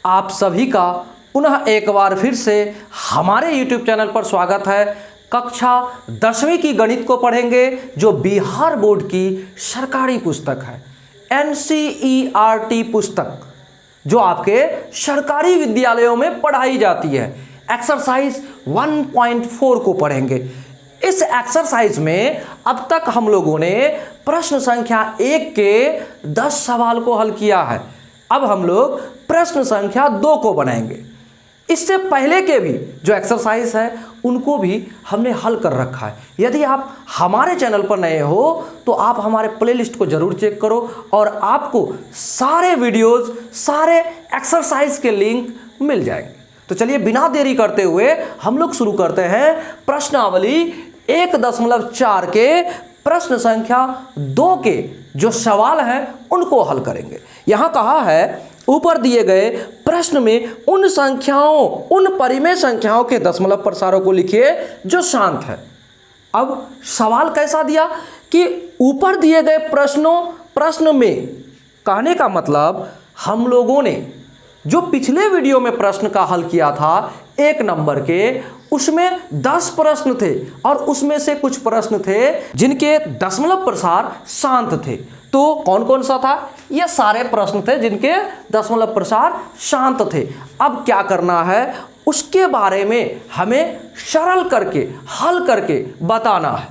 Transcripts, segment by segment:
आप सभी का पुनः एक बार फिर से हमारे YouTube चैनल पर स्वागत है। कक्षा 10वीं की गणित को पढ़ेंगे जो बिहार बोर्ड की सरकारी पुस्तक है, NCERT पुस्तक जो आपके सरकारी विद्यालयों में पढ़ाई जाती है। एक्सरसाइज 1.4 को पढ़ेंगे। इस एक्सरसाइज में अब तक हम लोगों ने प्रश्न संख्या 1 के 10 सवाल को हल किया है। अब हम लोग प्रश्न संख्या 2 को बनाएंगे। इससे पहले के भी जो एक्सरसाइज है उनको भी हमने हल कर रखा है। यदि आप हमारे चैनल पर नए हो तो आप हमारे प्लेलिस्ट को जरूर चेक करो और आपको सारे वीडियोस, सारे एक्सरसाइज के लिंक मिल जाएंगे। तो चलिए बिना देरी करते हुए हम लोग शुरू करते हैं प्रश्नावली 1.4 के प्रश्न संख्या 2 के जो सवाल हैं उनको हल करेंगे। यहां कहा है ऊपर दिए गए प्रश्न में उन संख्याओं, उन परिमेय संख्याओं के दशमलव प्रसारों को लिखिए जो शांत है। अब सवाल कैसा दिया कि ऊपर दिए गए प्रश्न में, कहने का मतलब हम लोगों ने जो पिछले वीडियो में प्रश्न का हल किया था 1 नंबर के, उसमें 10 प्रश्न थे और उसमें से कुछ प्रश्न थे जिनके दशमलव प्रसार शांत थे। तो कौन कौन सा था? ये सारे प्रश्न थे जिनके दशमलव प्रसार शांत थे। अब क्या करना है उसके बारे में हमें सरल करके, हल करके बताना है।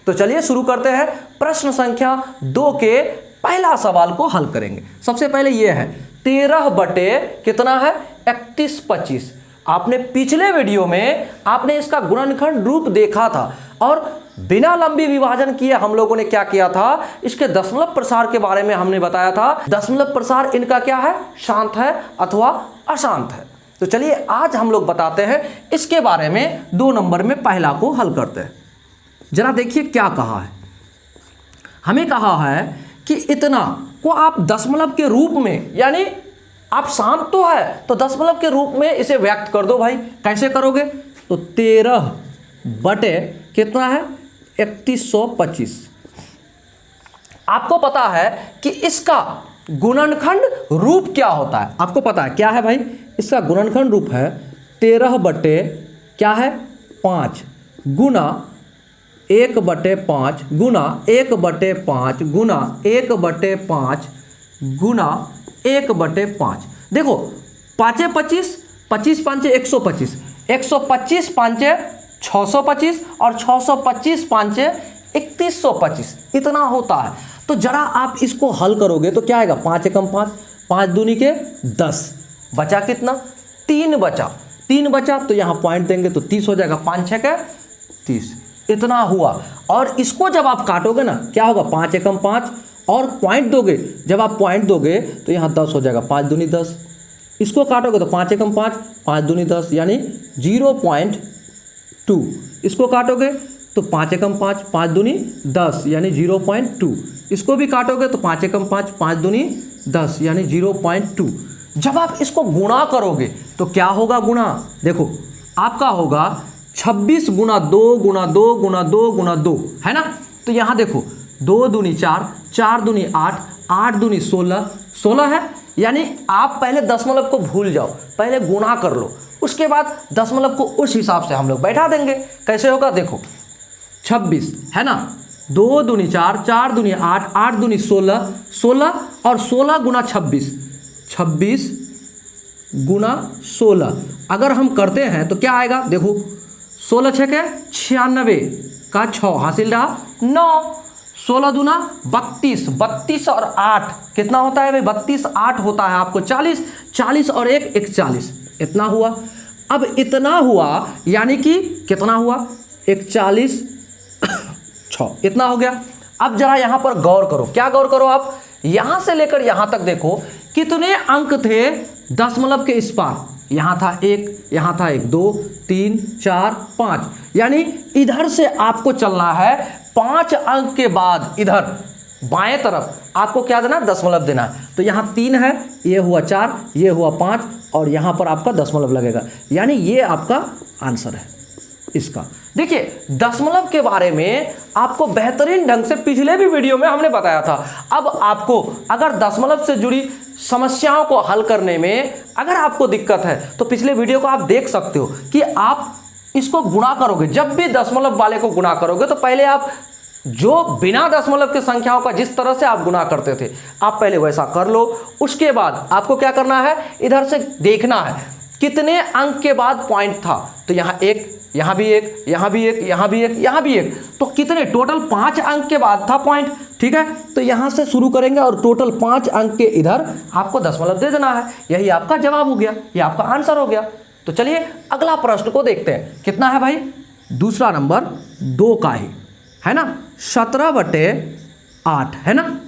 तो चलिए शुरू करते हैं। प्रश्न संख्या 2 के पहला सवाल को हल करेंगे। सबसे पहले ये है 13 बटे कितना है 31 25। आपने पिछले वीडियो में आपने इसका गुणनखंड रूप देखा था और बिना लंबी विभाजन किए हम लोगों ने क्या किया था, इसके दशमलव प्रसार के बारे में हमने बताया था। दशमलव प्रसार इनका क्या है, शांत है अथवा अशांत है। तो चलिए आज हम लोग बताते हैं इसके बारे में। 2 नंबर में पहला को हल करते हैं। जरा देखिए क्या कहा है। हमें कहा है कि इतना को आप दशमलव के रूप में, यानी आप शांत तो है तो दशमलव के रूप में इसे व्यक्त कर दो भाई। कैसे करोगे? तो 13 बटे कितना है 3125। आपको पता है कि इसका गुणनखंड रूप क्या होता है। आपको पता है क्या है भाई? इसका गुणनखंड रूप है 13 बटे क्या है 5 गुना 1/5 गुना 1/5 गुना 1/5 गुना 1/5। देखो 5 25, 25 5 125, 125 5 625 और 625 5 3125 इतना होता है। तो जरा आप इसको हल करोगे तो क्या आएगा, 5 एकम 5, 5 दूनी के 10, बचा कितना 3 बचा, 3 बचा तो यहाँ पॉइंट देंगे तो 30 हो जाएगा, 5 6 के 30 इतना हुआ। और इसको जब आप काटोगे ना क्या होगा, 5 एकम 5 और पॉइंट दोगे, जब आप पॉइंट दोगे तो यहाँ 10 हो जाएगा, 5 दूनी 10। इसको काटोगे तो 5 एकम 5, 5 दूनी 10 यानी 0.2। इसको काटोगे तो 5 एकम 5, 5 दूनी 10 यानी 0.2। इसको भी काटोगे तो 5 एकम 5, 5 दूनी 10 यानी 0.2। जब आप इसको गुणा करोगे तो क्या होगा गुणा, देखो आपका होगा 26 गुना 2 गुना 2 गुना 2 गुना 2 है ना। तो यहाँ देखो 2 दूनी 4, 4 दूनी 8, 8 दूनी 16, 16 है। यानी आप पहले दशमलव को भूल जाओ, पहले गुणा कर लो, उसके बाद दशमलव को उस हिसाब से हम लोग बैठा देंगे। कैसे होगा देखो 26 है ना, 2 दूनी 4, 4 दूनी 8, 8 दूनी 16, 16 और 16 गुना 26, 26 गुना 16 अगर हम करते हैं तो क्या आएगा, देखो 16 6 के 96 का 6 हासिल रहा 9, 16 दूना 32, 32 और 8 कितना होता है भाई, 32 8 होता है आपको 40, 40 और 1 41 इतना हुआ। अब इतना हुआ यानी कि कितना हुआ 41 6 इतना हो गया। अब जरा यहाँ पर गौर करो, क्या गौर करो आप, यहाँ से लेकर यहाँ तक देखो कितने अंक थे दशमलव के इस पार। यहाँ था 1, यहाँ था 1 2 3 4 5, यानी इधर से आपको चलना है 5 अंक के बाद इधर बाएं तरफ आपको क्या देना, दशमलव देना है। तो यहाँ 3 है, ये हुआ 4, ये हुआ 5 और यहाँ पर आपका दशमलव लगेगा, यानी ये आपका आंसर है इसका। देखिए दशमलव के बारे में आपको बेहतरीन ढंग से पिछले भी वीडियो में हमने बताया था। अब आपको अगर दशमलव से जुड़ी समस्याओं को हल करने में अगर आपको दिक्कत है तो पिछले वीडियो को आप देख सकते हो कि आप इसको गुणा करोगे। जब भी दशमलव वाले को गुणा करोगे तो पहले आप जो बिना दशमलव की संख्याओं का जिस तरह से आप गुणा करते थे आप पहले वैसा कर लो। उसके बाद आपको क्या करना है, इधर से देखना है कितने अंक के बाद पॉइंट था। तो यहाँ एक, यहाँ भी एक, यहाँ भी एक, यहाँ भी एक, यहाँ भी एक, तो कितने टोटल 5 अंक के बाद था पॉइंट। ठीक है, तो यहाँ से शुरू करेंगे और टोटल 5 अंक के इधर आपको दशमलव दे देना है। यही आपका जवाब हो गया, ये आपका आंसर हो गया। तो चलिए अगला प्रश्न को देखते हैं। कितना है भाई, दूसरा नंबर 2 का ही है ना, 17/8 है ना।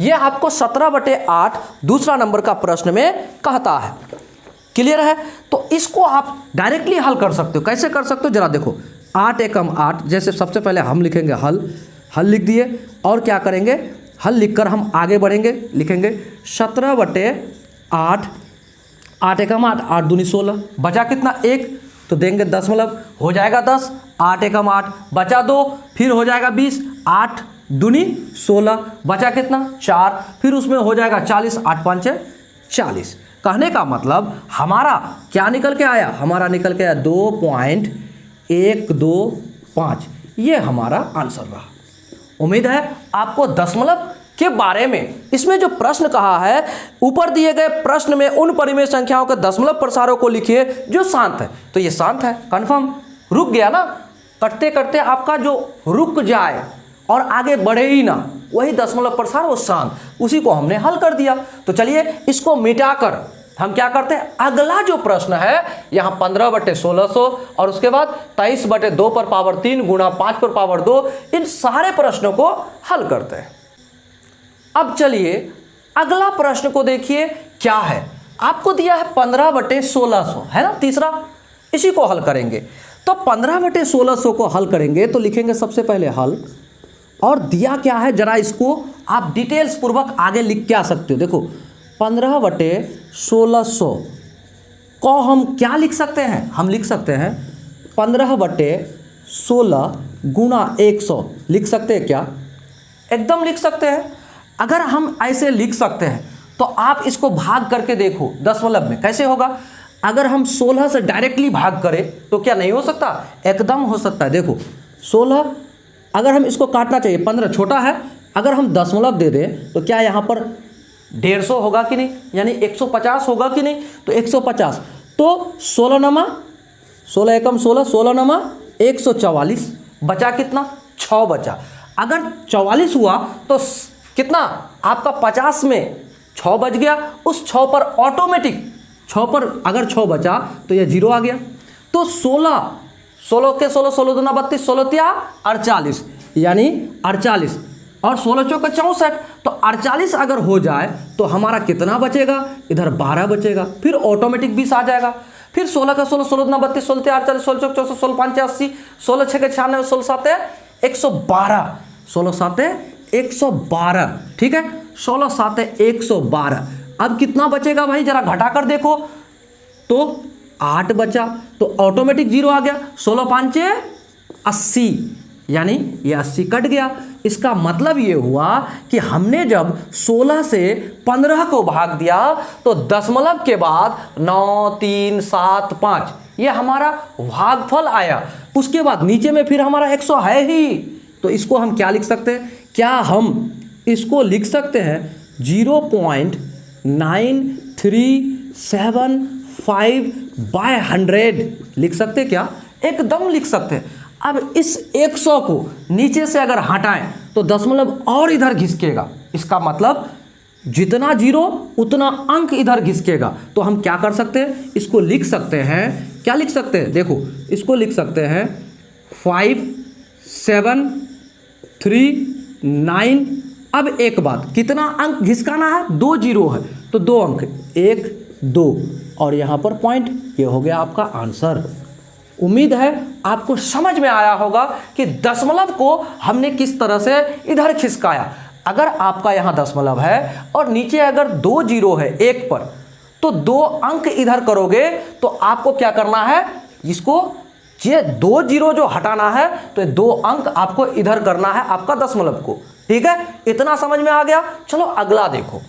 ये आपको 17/8 दूसरा नंबर का प्रश्न में कहता है। क्लियर है, तो इसको आप डायरेक्टली हल कर सकते हो। कैसे कर सकते हो जरा देखो, 8 एकम 8, जैसे सबसे पहले हम लिखेंगे हल लिख दिए और क्या करेंगे, हल लिखकर हम आगे बढ़ेंगे, लिखेंगे 17/8, 8 एकम 8, 8 दूनी 16, बचा कितना 1, तो देंगे दशमलव, हो जाएगा 10, 8 एकम 8, बचा 2, फिर हो जाएगा 20, 8 दूनी 16, बचा कितना 4, फिर उसमें हो जाएगा 40, 8 5 40। कहने का मतलब हमारा क्या निकल के आया, हमारा निकल के आया 2.125, ये हमारा आंसर रहा। उम्मीद है आपको दशमलव के बारे में इसमें जो प्रश्न कहा है, ऊपर दिए गए प्रश्न में उन परिमेय संख्याओं के दशमलव प्रसारों को लिखिए जो शांत है। तो ये शांत है, कंफर्म, रुक गया ना, करते करते आपका जो रुक जाए और आगे बढ़े ही ना, वही दशमलव प्रसार वो शांत, उसी को हमने हल कर दिया। तो चलिए इसको मिटाकर हम क्या करते हैं, अगला जो प्रश्न है यहाँ 15/1600 और उसके बाद 23/2 पर पावर 3 गुणा 5 पर पावर 2, इन सारे प्रश्नों को हल करते हैं। अब चलिए अगला प्रश्न को देखिए क्या है। आपको दिया है 15/1600 है ना, तीसरा, इसी को हल करेंगे। तो 15/1600 को हल करेंगे तो लिखेंगे सबसे पहले हल, और दिया क्या है जरा इसको आप डिटेल्स पूर्वक आगे लिख के आ सकते हो। देखो 15/1600 को हम क्या लिख सकते हैं, हम लिख सकते हैं 15/16 गुणा 100 लिख सकते हैं क्या, एकदम लिख सकते हैं। अगर हम ऐसे लिख सकते हैं तो आप इसको भाग करके देखो दशमलव में कैसे होगा। अगर हम 16 से डायरेक्टली भाग करें तो क्या नहीं हो सकता, एकदम हो सकता है। देखो 16, अगर हम इसको काटना चाहिए, 15 छोटा है, अगर हम दशमलव दे दें तो क्या यहाँ पर 150 होगा कि नहीं, यानी 150 होगा कि नहीं, तो 150, तो 16 नमा 16 एकम 16, 16 नमा 144, बचा कितना 6 बचा। अगर 44 हुआ तो कितना आपका 50 में 6 बच गया, उस 6 पर ऑटोमेटिक 6 पर अगर 6 बचा तो यह 0 आ गया। तो 16 के 16, 16 दूना 32, 16 तिया 48, यानी 48 और 16 चौका 64, तो 48 अगर हो जाए तो हमारा कितना बचेगा, इधर 12 बचेगा, फिर ऑटोमेटिक 20 आ जाएगा। फिर 16 का 16, 16 दूना 32, 16 तिया 48, 16 चौक 64, 16 5 80, 16 6 96, 16 7 112, 16 7 112, ठीक है, 16 7 112। अब कितना बचेगा भाई, जरा घटाकर देखो, तो 8 बचा, तो ऑटोमेटिक 0 आ गया। 16 5 80, यानी ये 80 कट गया। इसका मतलब ये हुआ कि हमने जब 16 से 15 को भाग दिया तो दशमलव के बाद 9 3 7 5 ये हमारा भागफल आया। उसके बाद नीचे में फिर हमारा 100 है ही, तो इसको हम क्या लिख सकते हैं, क्या हम इसको लिख सकते हैं 0.9375/100 लिख सकते क्या, एकदम लिख सकते हैं। अब इस 100 को नीचे से अगर हटाएं तो दशमलव और इधर घिसकेगा, इसका मतलब जितना 0 उतना अंक इधर घिसकेगा। तो हम क्या कर सकते हैं, इसको लिख सकते हैं, क्या लिख सकते हैं, देखो इसको लिख सकते हैं 5739। अब एक बात, कितना अंक घिसकाना है, 2 0 है तो 2 अंक, 1 2 और यहाँ पर पॉइंट, ये हो गया आपका आंसर। उम्मीद है आपको समझ में आया होगा कि दशमलव को हमने किस तरह से इधर खिसकाया। अगर आपका यहाँ दशमलव है और नीचे अगर 2 0 है 1 पर, तो 2 अंक इधर करोगे तो आपको क्या करना है, इसको ये 2 0 जो हटाना है तो 2 अंक आपको इधर करना है आपका दशमलव को। ठीक है, इतना समझ में आ गया। चलो अगला देखो,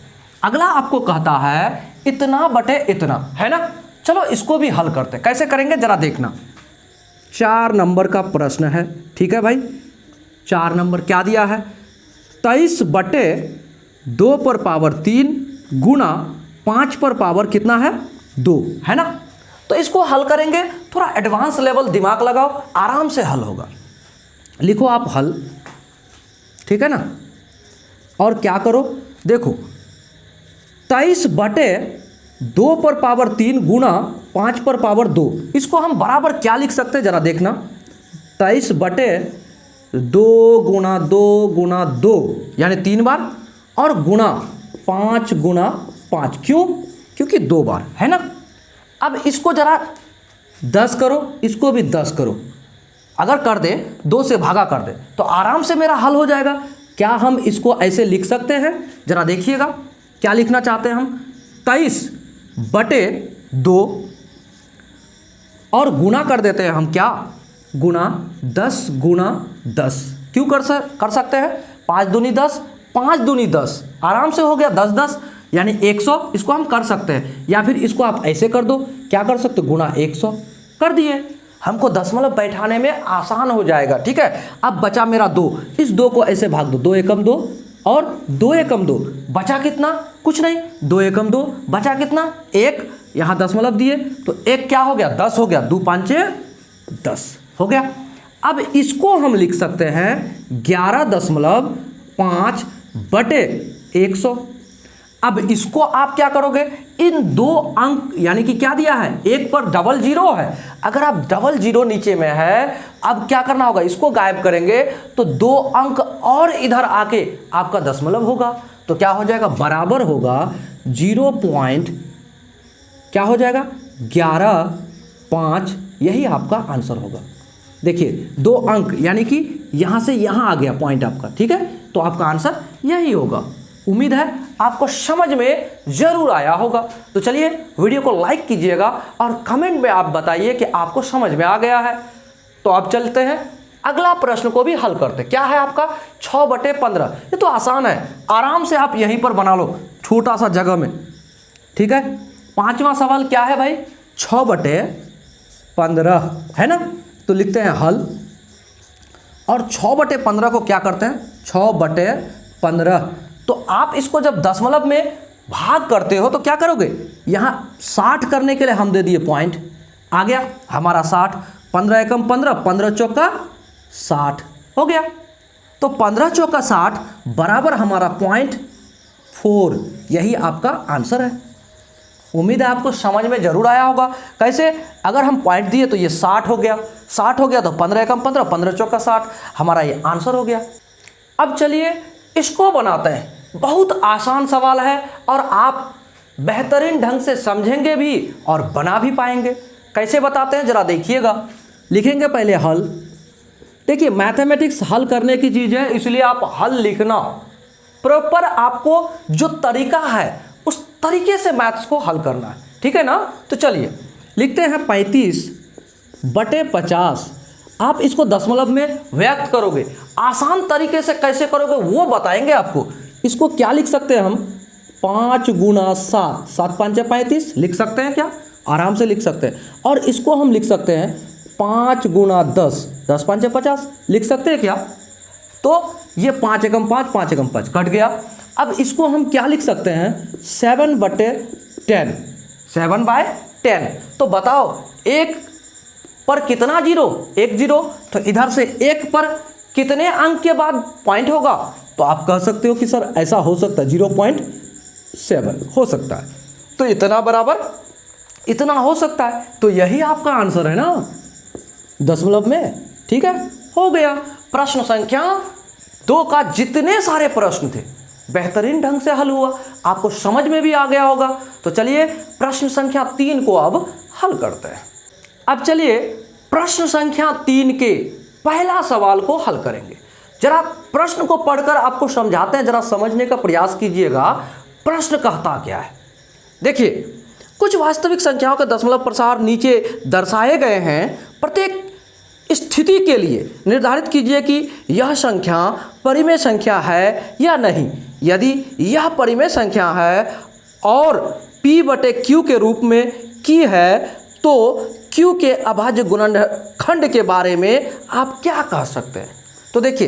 अगला आपको कहता है इतना बटे इतना, है ना। चलो इसको भी हल करते हैं। कैसे करेंगे जरा देखना। 4 नंबर का प्रश्न है, ठीक है भाई। 4 नंबर क्या दिया है, 23 बटे 2 पर पावर 3 गुना 5 पर पावर कितना है 2, है ना। तो इसको हल करेंगे, थोड़ा एडवांस लेवल दिमाग लगाओ, आराम से हल होगा। लिखो आप हल, ठीक है ना। और क्या करो, देखो 23 बटे 2 पर पावर 3 गुना 5 पर पावर 2, इसको हम बराबर क्या लिख सकते हैं जरा देखना। 23 बटे 2 गुना 2 गुना 2 यानी 3 बार, और गुना 5 गुना 5, क्यों, क्योंकि 2 बार, है ना। अब इसको जरा 10 करो, इसको भी 10 करो। अगर कर दे 2 से भागा कर दे तो आराम से मेरा हल हो जाएगा। क्या हम इसको ऐसे लिख सकते हैं, जरा देखिएगा क्या लिखना चाहते हैं हम। 23 बटे 2 और गुना कर देते हैं हम, क्या, गुना 10 गुना 10, क्यों कर सकते हैं, 5 दूनी 10, 5 दूनी 10, आराम से हो गया 10 10 यानी 100। इसको हम कर सकते हैं, या फिर इसको आप ऐसे कर दो, क्या कर सकते हो, गुना 100 कर दिए। हमको दशमलव बैठाने में आसान हो जाएगा, ठीक है। अब बचा मेरा 2, इस 2 को ऐसे भाग दो, 2 एकम 2 और 2 एकम 2, बचा कितना, कुछ नहीं, 2 एकम 2, बचा कितना 1, यहाँ दशमलव दिए तो 1 क्या हो गया 10 हो गया, 2 5 10 हो गया। अब इसको हम लिख सकते हैं 11.5 बटे 100। अब इसको आप क्या करोगे, इन 2 अंक यानी कि क्या दिया है, 1 पर डबल 0 है, अगर आप डबल 0 नीचे में है, अब क्या करना होगा, इसको गायब करेंगे तो 2 अंक और इधर आके आपका दशमलव होगा, तो क्या हो जाएगा, बराबर होगा 0 पॉइंट क्या हो जाएगा 11.5, यही आपका आंसर होगा। देखिए 2 अंक यानी कि यहाँ से यहाँ आ गया पॉइंट आपका, ठीक है, तो आपका आंसर यही होगा। उम्मीद है आपको समझ में जरूर आया होगा। तो चलिए वीडियो को लाइक कीजिएगा और कमेंट में आप बताइए कि आपको समझ में आ गया है। तो अब चलते हैं अगला प्रश्न को भी हल करते। क्या है आपका 6 बटे 15, ये तो आसान है, आराम से आप यहीं पर बना लो छोटा सा जगह में, ठीक है। 5वां सवाल क्या है भाई, 6 बटे 15, है ना। तो लिखते हैं हल, और 6 बटे 15 को क्या करते हैं, 6 बटे 15, तो आप इसको जब दशमलव में भाग करते हो तो क्या करोगे, यहाँ 60 करने के लिए हम दे दिए पॉइंट, आ गया हमारा 60, 15 एकम 15, 15 चौका 60 हो गया। तो 15 चौका 60 बराबर हमारा 0.4, यही आपका आंसर है। उम्मीद है आपको समझ में जरूर आया होगा। कैसे, अगर हम पॉइंट दिए तो ये 60 हो गया, 60 हो गया तो 15 एकम 15, 15 चौका 60, हमारा ये आंसर हो गया। अब चलिए इसको बनाते हैं, बहुत आसान सवाल है और आप बेहतरीन ढंग से समझेंगे भी और बना भी पाएंगे। कैसे बताते हैं जरा देखिएगा। लिखेंगे पहले हल। देखिए मैथमेटिक्स हल करने की चीज़ है, इसलिए आप हल लिखना प्रॉपर, आपको जो तरीका है उस तरीके से मैथ्स को हल करना है, ठीक है ना। तो चलिए लिखते हैं 35 बटे 50। आप इसको दशमलव में व्यक्त करोगे, आसान तरीके से कैसे करोगे वो बताएंगे आपको। इसको क्या लिख सकते हैं हम, 5 गुना 7, 7 5 35 लिख सकते हैं क्या, आराम से लिख सकते हैं। और इसको हम लिख सकते हैं 5 गुना 10, 10 5 50 लिख सकते हैं क्या। तो ये 5 एकम 5, 5 एकम 5 कट गया। अब इसको हम क्या लिख सकते हैं, 7 बटे 10, 7 बाय 10। तो बताओ 1 पर कितना जीरो, 1 जीरो, तो इधर से 1 पर कितने अंक के बाद पॉइंट होगा, तो आप कह सकते हो कि सर ऐसा हो सकता है 0.7 हो सकता है, तो इतना बराबर इतना हो सकता है, तो यही आपका आंसर है ना दशमलव में, ठीक है। हो गया। प्रश्न संख्या 2 का जितने सारे प्रश्न थे बेहतरीन ढंग से हल हुआ, आपको समझ में भी आ गया होगा। तो चलिए प्रश्न संख्या 3 को अब हल करते हैं। अब चलिए प्रश्न संख्या 3 के पहला सवाल को हल करेंगे। जरा प्रश्न को पढ़कर आपको समझाते हैं, जरा समझने का प्रयास कीजिएगा प्रश्न कहता क्या है। देखिए कुछ वास्तविक संख्याओं के दशमलव प्रसार नीचे दर्शाए गए हैं। प्रत्येक स्थिति के लिए निर्धारित कीजिए कि यह संख्या परिमेय संख्या है या नहीं। यदि यह परिमेय संख्या है और P बटे Q के रूप में की है तो Q के अभाज्य गुणनखंड के बारे में आप क्या कह सकते हैं। तो देखिए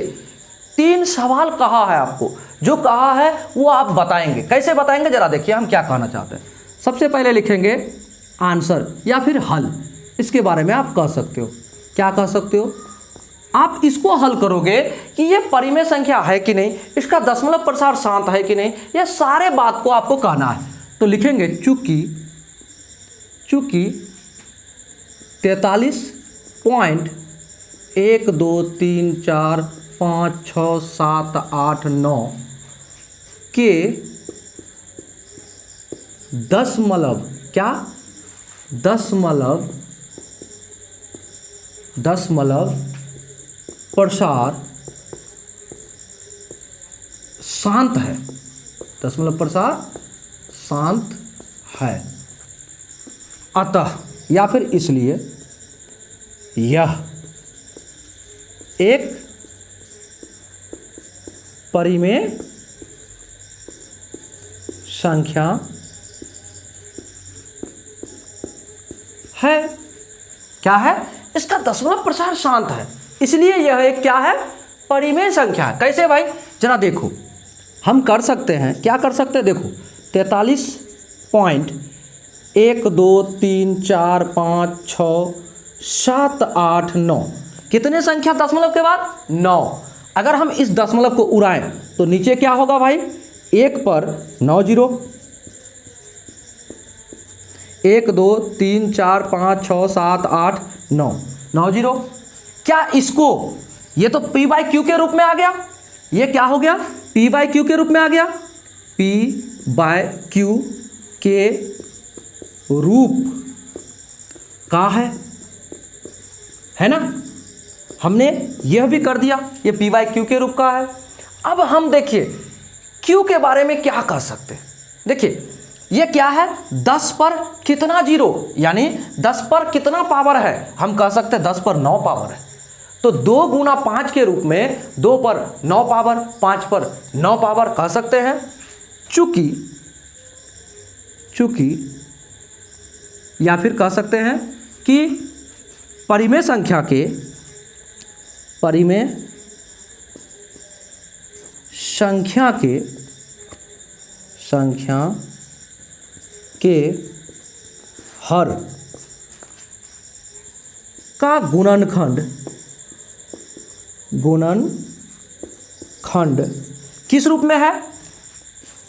3 सवाल कहा है आपको, जो कहा है वो आप बताएंगे। कैसे बताएंगे जरा देखिए हम क्या कहना चाहते हैं। सबसे पहले लिखेंगे आंसर या फिर हल, इसके बारे में आप कह सकते हो। क्या कह सकते हो, आप इसको हल करोगे कि ये परिमेय संख्या है कि नहीं, इसका दशमलव प्रसार शांत है कि नहीं, ये सारे बात को आपको कहना है। तो लिखेंगे चूंकि 43.1 2 3 4 5 6 7 8 9 के दशमलव प्रसार शांत है, दशमलव प्रसार शांत है। अतः या फिर इसलिए यह एक परिमेय संख्या है। क्या है, इसका दशमलव प्रसार शांत है, इसलिए यह एक क्या है, परिमेय संख्या है। कैसे भाई, जरा देखो हम कर सकते हैं, क्या कर सकते हैं, देखो 43.1 2 3 4 5 6 7 8 9 कितने संख्या दशमलव के बाद 9। अगर हम इस दशमलव को उड़ाएं तो नीचे क्या होगा भाई, 1 पर 9 जीरो, 1 2 3 4 5 6 7 8 9 9 जीरो। क्या इसको, ये तो P बाई क्यू के रूप में आ गया, ये क्या हो गया, P बाई क्यू के रूप में आ गया, P बाय क्यू के रूप का है ना। हमने यह भी कर दिया, ये P बाई क्यू के रूप का है। अब हम देखिए Q के बारे में क्या कह सकते हैं। देखिए ये क्या है, 10 पर कितना जीरो, यानी 10 पर कितना पावर है, हम कह सकते हैं 10 पर 9 पावर है। तो 2 गुना 5 के रूप में 2 पर 9 पावर, 5 पर 9 पावर कह सकते हैं। चूंकि या फिर कह सकते हैं कि परिमेय संख्या के हर का गुणनखंड किस रूप में है,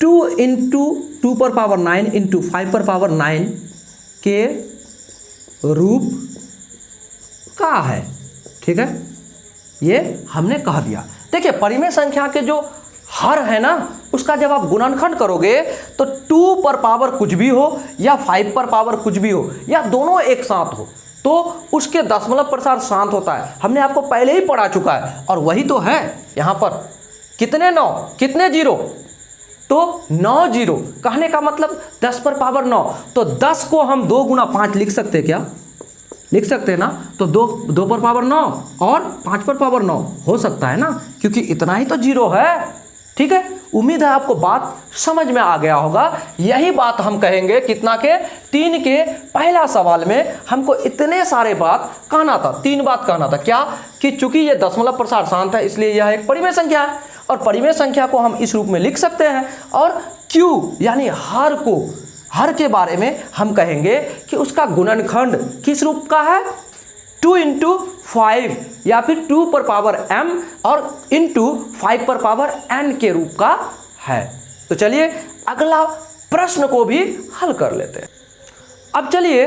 2 इंटू 2 पर पावर 9 इंटू 5 पर पावर 9 के रूप का है। ठीक है, ये हमने कह दिया। देखिए परिमेय संख्या के जो हर है ना, उसका जब आप गुणनखंड करोगे तो 2 पर पावर कुछ भी हो या 5 पर पावर कुछ भी हो या दोनों एक साथ हो तो उसके दशमलव प्रसार शांत होता है। हमने आपको पहले ही पढ़ा चुका है और वही तो है यहाँ पर। कितने 9 कितने जीरो, तो 9 जीरो, कहने का मतलब 10 पर पावर 9। तो 10 को हम 2 गुना 5 लिख सकते हैं, क्या लिख सकते हैं ना। तो 2 पर पावर 9 और 5 पर पावर 9 हो सकता है ना, क्योंकि इतना ही तो जीरो है। ठीक है, उम्मीद है आपको बात समझ में आ गया होगा। यही बात हम कहेंगे कितना के 3 के पहला सवाल में हमको इतने सारे बात कहना था, 3 बात कहना था। क्या कि चूंकि ये दशमलव प्रसार शांत है इसलिए यह एक परिमेय संख्या है और परिमेय संख्या को हम इस रूप में लिख सकते हैं। और Q यानी हर के बारे में हम कहेंगे कि उसका गुणनखंड किस रूप का है, 2 इंटू 5 या फिर 2 पर पावर m और इंटू 5 पर पावर n के रूप का है। तो चलिए अगला प्रश्न को भी हल कर लेते हैं। अब चलिए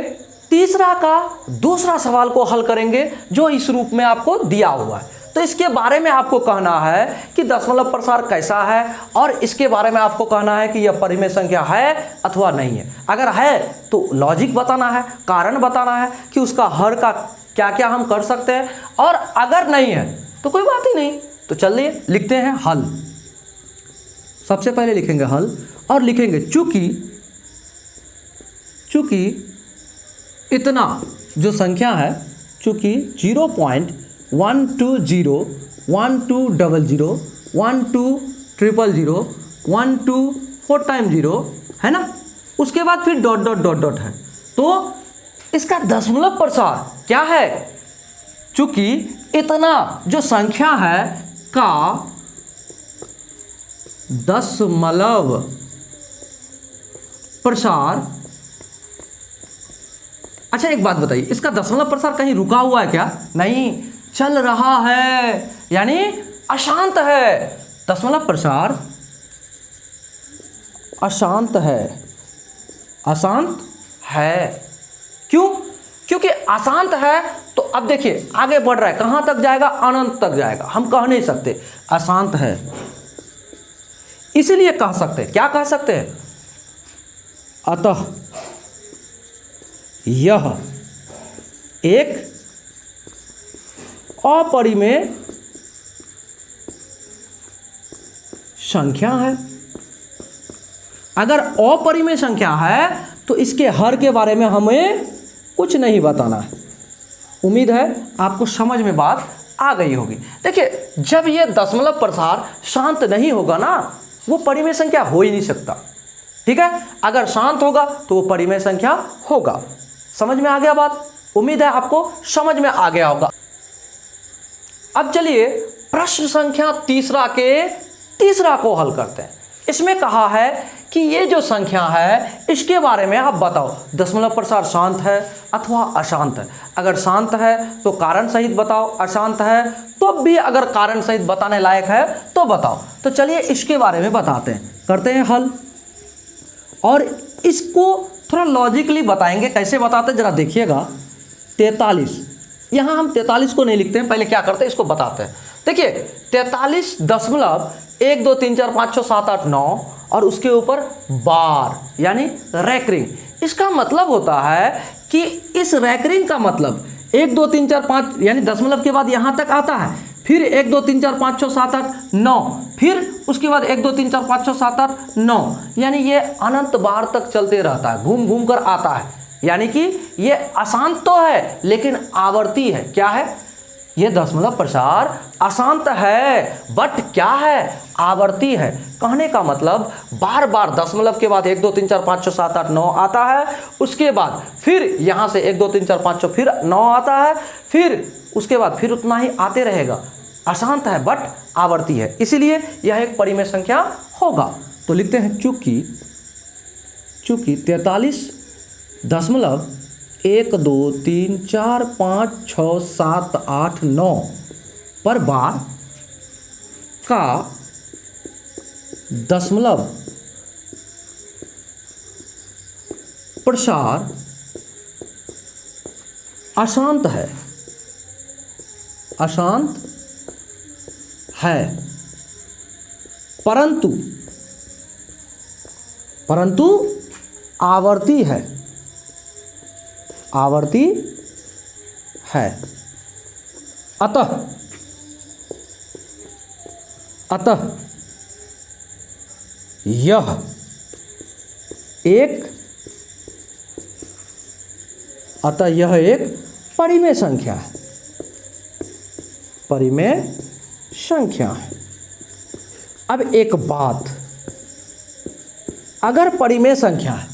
तीसरा का दूसरा सवाल को हल करेंगे जो इस रूप में आपको दिया हुआ है। तो इसके बारे में आपको कहना है कि दशमलव प्रसार कैसा है और इसके बारे में आपको कहना है कि यह परिमेय संख्या है अथवा नहीं है। अगर है तो लॉजिक बताना है, कारण बताना है कि उसका हर का क्या क्या हम कर सकते हैं, और अगर नहीं है तो कोई बात ही नहीं। तो चलिए लिखते हैं हल। सबसे पहले लिखेंगे हल और लिखेंगे चूंकि इतना जो संख्या है, चूंकि 0.120 1200 1200 1 2 4 टाइम 0 है ना, उसके बाद फिर डॉट डॉट डॉट डॉट है। तो इसका दशमलव प्रसार क्या है, चूंकि इतना जो संख्या है का दशमलव प्रसार। अच्छा एक बात बताइए, इसका दशमलव प्रसार कहीं रुका हुआ है क्या? नहीं, चल रहा है, यानी अशांत है। दशमलव प्रसार अशांत है, अशांत है। क्यों? क्योंकि अशांत है तो अब देखिए आगे बढ़ रहा है, कहां तक जाएगा? अनंत तक जाएगा। हम कह नहीं सकते अशांत है, इसीलिए कह सकते हैं, क्या कह सकते हैं? अतः यह एक अपरिमेय संख्या है। अगर अपरिमेय संख्या है तो इसके हर के बारे में हमें कुछ नहीं बताना है। उम्मीद है आपको समझ में बात आ गई होगी। देखिए, जब यह दशमलव प्रसार शांत नहीं होगा ना, वो परिमेय संख्या हो ही नहीं सकता। ठीक है, अगर शांत होगा तो वो परिमेय संख्या होगा। समझ में आ गया बात? उम्मीद है आपको समझ में आ गया होगा। अब चलिए प्रश्न संख्या तीसरा को हल करते हैं। इसमें कहा है कि ये जो संख्या है इसके बारे में आप बताओ, दशमलव प्रसार शांत है अथवा अशांत है। अगर शांत है तो कारण सहित बताओ, अशांत है तो भी अगर कारण सहित बताने लायक है तो बताओ। तो चलिए इसके बारे में बताते हैं, करते हैं हल, और इसको थोड़ा लॉजिकली बताएंगे। कैसे बताते हैं जरा देखिएगा। 43, यहाँ हम 43 को नहीं लिखते हैं, पहले क्या करते हैं इसको बताते हैं। देखिए 43.1 2 3 4 5 6 7 8 9 और उसके ऊपर बार यानी रैकरिंग। इसका मतलब होता है कि इस रैकरिंग का मतलब 1 2 3 4 5 यानी दशमलव के बाद यहाँ तक आता है, फिर 1 2 3 4 5 6 7 8 9, फिर उसके बाद 1 2 3 4 5 6 7 8 9, यानी ये अनंत बार तक चलते रहता है, घूम घूम कर आता है। यानी कि ये अशांत तो है लेकिन आवर्ती है। क्या है? ये दशमलव प्रसार अशांत है बट क्या है? आवर्ती है। कहने का मतलब बार बार दशमलव के बाद 1 2 3 4 5 6 7 8 9 आता है, उसके बाद फिर यहाँ से 1 2 3 4 5 6 फिर 9 आता है, फिर उसके बाद फिर उतना ही आते रहेगा। अशांत है बट आवर्ती है, इसीलिए यह एक परिमेय संख्या होगा। तो लिखते हैं चूंकि 43.1 2 3 4 5 6 7 8 9 पर बार का दशमलव प्रसार अशांत है, अशांत है, परंतु आवर्ती है, आवर्ती है। अतः यह एक परिमेय संख्या है, परिमेय संख्या है। अब एक बात, अगर परिमेय संख्या है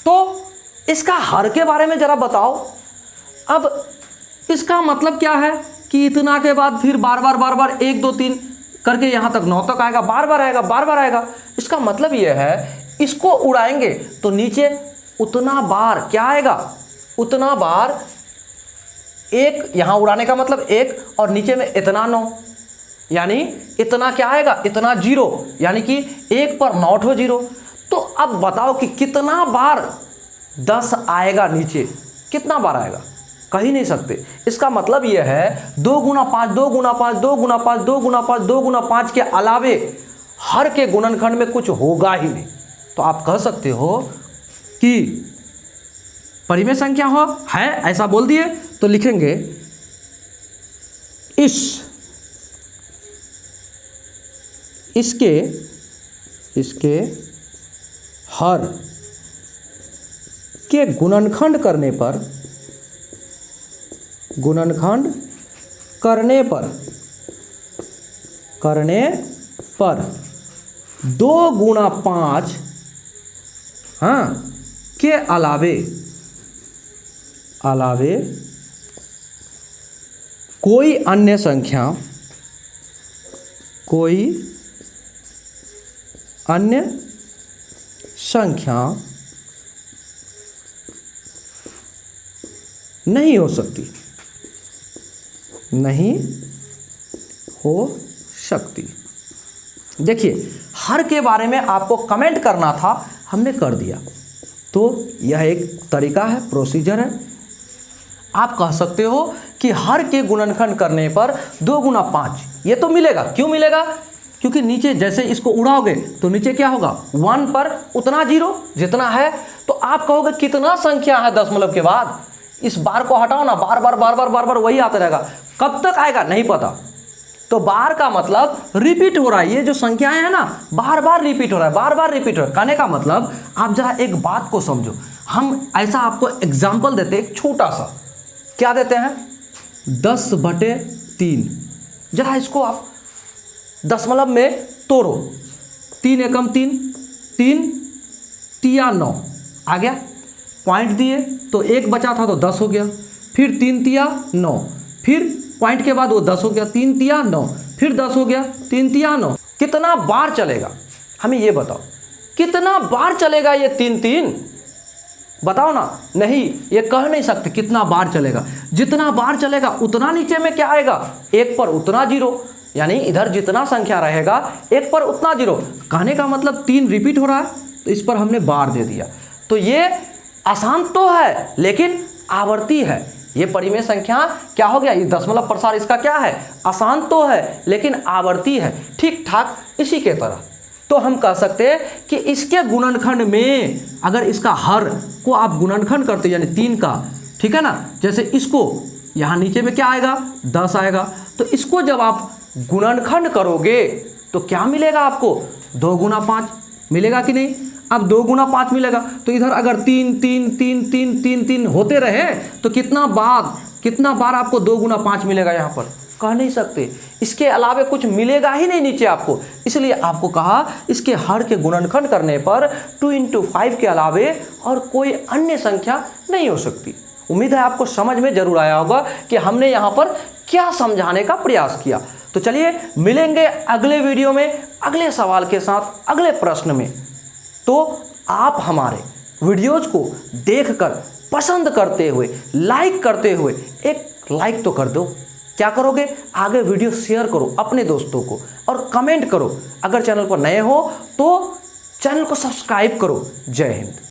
तो इसका हर के बारे में जरा बताओ। अब इसका मतलब क्या है कि इतना के बाद फिर बार बार 1 2 3 करके यहाँ तक 9 तक आएगा, बार बार आएगा। इसका मतलब यह है इसको उड़ाएंगे तो नीचे उतना बार क्या आएगा? उतना बार एक, यहाँ उड़ाने का मतलब एक, और नीचे में इतना 9, यानी इतना क्या आएगा? इतना 0, यानी कि 1 पर 9 ठो 0। तो अब बताओ कि कितना बार 10 आएगा नीचे? कितना बार आएगा? कह नहीं सकते। इसका मतलब यह है 2 गुना 5 2 गुना 5 2 गुना 5 2 गुना 5 2 गुना 5 के अलावे हर के गुणनखंड में कुछ होगा ही नहीं। तो आप कह सकते हो कि परिमेय संख्या है, ऐसा बोल दिए। तो लिखेंगे इसके हर के गुणनखंड करने पर 2 गुणा 5 हाँ के अलावे कोई अन्य संख्या नहीं हो सकती। देखिए, हर के बारे में आपको कमेंट करना था, हमने कर दिया। तो यह एक तरीका है, प्रोसीजर है। आप कह सकते हो कि हर के गुणनखंड करने पर 2 गुणा 5 ये तो मिलेगा। क्यों मिलेगा? क्योंकि नीचे जैसे इसको उड़ाओगे तो नीचे क्या होगा, 1 पर उतना जीरो जितना है। तो आप कहोगे कितना संख्या है दशमलव के बाद, इस बार को हटाओ ना, बार बार वही आता रहेगा। कब तक आएगा नहीं पता। तो बार का मतलब रिपीट हो रहा है, ये जो संख्याएं हैं ना बार बार रिपीट हो रहा है, बार बार रिपीट हो रहा है। कहने का मतलब आप जरा एक बात को समझो, हम ऐसा आपको एग्जाम्पल देते हैं, एक छोटा सा, क्या देते हैं, 10/3। जरा इसको आप दशमलव में तोड़ो, 3 एकम 3, 3 तिया 9 आ गया, पॉइंट दिए तो 1 बचा था तो 10 हो गया, फिर 3 तिया 9, फिर पॉइंट के बाद वो 10 हो गया, 3 तिया 9, फिर 10 हो गया, 3 तिया 9। कितना बार चलेगा हमें ये बताओ, कितना बार चलेगा ये 3 बताओ ना। नहीं, ये कह नहीं सकते कितना बार चलेगा। जितना बार चलेगा उतना नीचे में क्या आएगा, 1 पर उतना जीरो, यानी इधर जितना संख्या रहेगा 1 पर उतना जीरो। कहने का मतलब 3 रिपीट हो रहा है तो इस पर हमने बार दे दिया। तो ये आसान तो है लेकिन आवर्ती है। ये परिमेय संख्या क्या हो गया, ये दशमलव प्रसार इसका क्या है, आसान तो है लेकिन आवर्ती है। ठीक ठाक इसी के तरह तो हम कह सकते हैं कि इसके गुणनखंड में अगर इसका हर को आप गुणनखंड करते यानी 3 का, ठीक है ना, जैसे इसको यहाँ नीचे में क्या आएगा, 10 आएगा। तो इसको जब आप गुणनखंड करोगे तो क्या मिलेगा आपको, 2 गुणा 5 मिलेगा कि नहीं। अब 2 गुणा 5 मिलेगा तो इधर अगर 3 3 3 3 3 3 होते रहे तो कितना बार आपको 2 गुणा 5 मिलेगा, यहाँ पर कह नहीं सकते। इसके अलावे कुछ मिलेगा ही नहीं नीचे आपको, इसलिए आपको कहा इसके हर के गुणनखंड करने पर 2 × 5 के अलावे और कोई अन्य संख्या नहीं हो सकती। उम्मीद है आपको समझ में जरूर आया होगा कि हमने यहाँ पर क्या समझाने का प्रयास किया। तो चलिए मिलेंगे अगले वीडियो में अगले सवाल के साथ, अगले प्रश्न में। तो आप हमारे वीडियोज को देखकर पसंद करते हुए, लाइक करते हुए, एक लाइक तो कर दो। क्या करोगे, आगे वीडियो शेयर करो अपने दोस्तों को और कमेंट करो। अगर चैनल पर नए हो तो चैनल को सब्सक्राइब करो। जय हिंद।